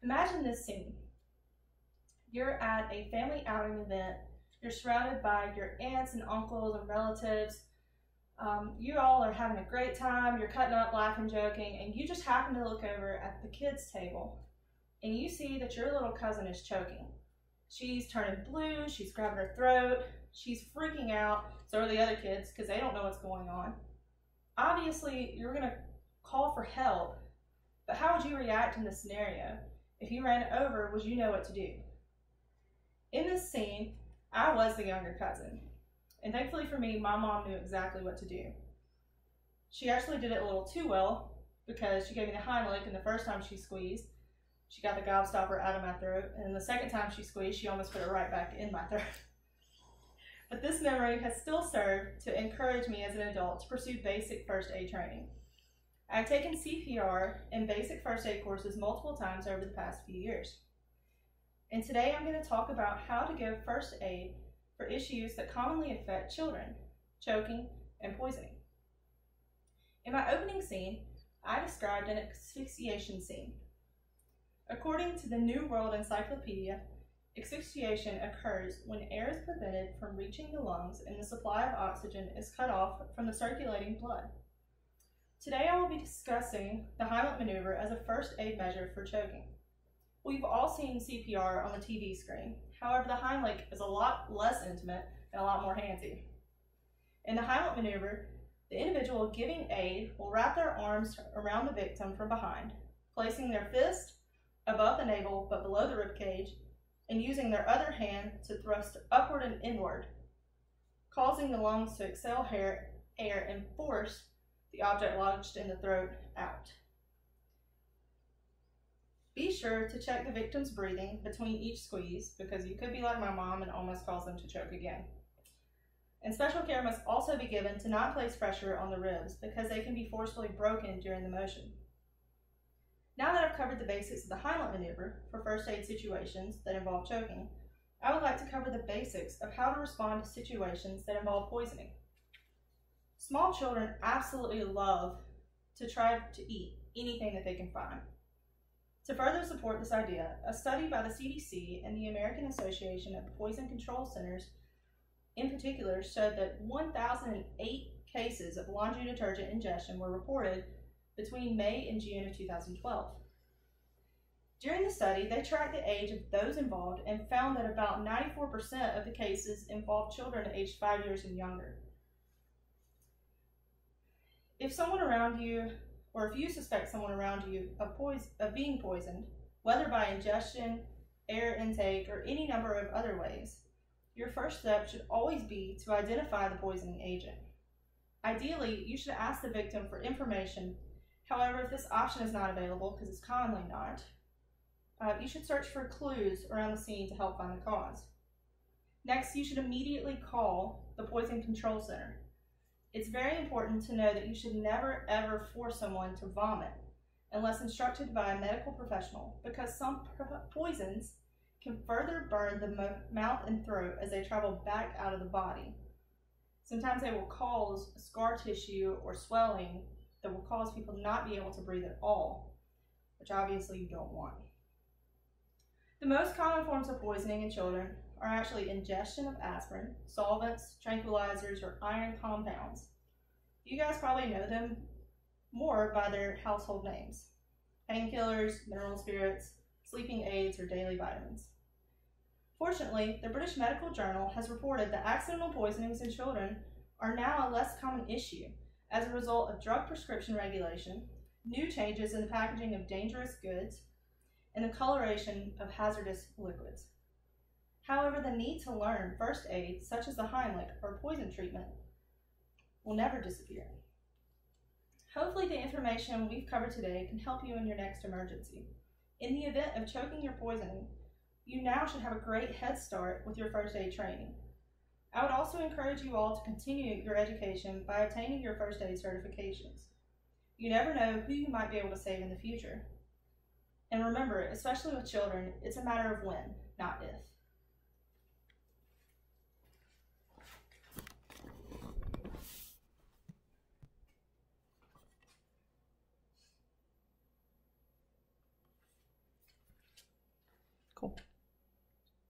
Imagine this scene. You're at a family outing event. You're surrounded by your aunts and uncles and relatives. You all are having a great time. You're cutting up, laughing, joking, and you just happen to look over at the kids' table and you see that your little cousin is choking. She's turning blue, she's grabbing her throat, she's freaking out. So are the other kids because they don't know what's going on. Obviously, you're going to call for help, but how would you react in this scenario? If you ran over, would you know what to do? In this scene, I was the younger cousin. And thankfully for me, my mom knew exactly what to do. She actually did it a little too well because she gave me the Heimlich, and the first time she squeezed, she got the gobstopper out of my throat, and the second time she squeezed, she almost put it right back in my throat. But this memory has still served to encourage me as an adult to pursue basic first aid training. I've taken CPR and basic first aid courses multiple times over the past few years. And today I'm going to talk about how to give first aid for issues that commonly affect children, choking and poisoning. In my opening scene, I described an asphyxiation scene. According to the New World Encyclopedia, asphyxiation occurs when air is prevented from reaching the lungs and the supply of oxygen is cut off from the circulating blood. Today I will be discussing the Heimlich maneuver as a first aid measure for choking. We've all seen CPR on the TV screen. However, the Heimlich is a lot less intimate and a lot more handsy. In the Heimlich maneuver, the individual giving aid will wrap their arms around the victim from behind, placing their fist above the navel but below the ribcage, and using their other hand to thrust upward and inward, causing the lungs to exhale air and force the object lodged in the throat out. Be sure to check the victim's breathing between each squeeze because you could be like my mom and almost cause them to choke again. And special care must also be given to not place pressure on the ribs because they can be forcefully broken during the motion. Now that I've covered the basics of the Heimlich maneuver for first aid situations that involve choking, I would like to cover the basics of how to respond to situations that involve poisoning. Small children absolutely love to try to eat anything that they can find. To further support this idea, a study by the CDC and the American Association of Poison Control Centers in particular showed that 1,008 cases of laundry detergent ingestion were reported between May and June of 2012. During the study, they tracked the age of those involved and found that about 94% of the cases involved children aged 5 years and younger. If someone around you, or if you suspect someone around you of being poisoned, whether by ingestion, air intake, or any number of other ways, your first step should always be to identify the poisoning agent. Ideally, you should ask the victim for information. However, if this option is not available, because it's commonly not, you should search for clues around the scene to help find the cause. Next, you should immediately call the Poison Control Center. It's very important to know that you should never ever force someone to vomit unless instructed by a medical professional because some poisons can further burn the mouth and throat as they travel back out of the body. Sometimes they will cause scar tissue or swelling that will cause people not be able to breathe at all, which obviously you don't want. The most common forms of poisoning in children are actually ingestion of aspirin, solvents, tranquilizers, or iron compounds. You guys probably know them more by their household names: painkillers, mineral spirits, sleeping aids, or daily vitamins. Fortunately, the British Medical Journal has reported that accidental poisonings in children are now a less common issue as a result of drug prescription regulation, new changes in the packaging of dangerous goods, and the coloration of hazardous liquids. However, the need to learn first aid, such as the Heimlich or poison treatment, will never disappear. Hopefully the information we've covered today can help you in your next emergency. In the event of choking or poisoning, you now should have a great head start with your first aid training. I would also encourage you all to continue your education by obtaining your first aid certifications. You never know who you might be able to save in the future. And remember, especially with children, it's a matter of when, not if. Cool.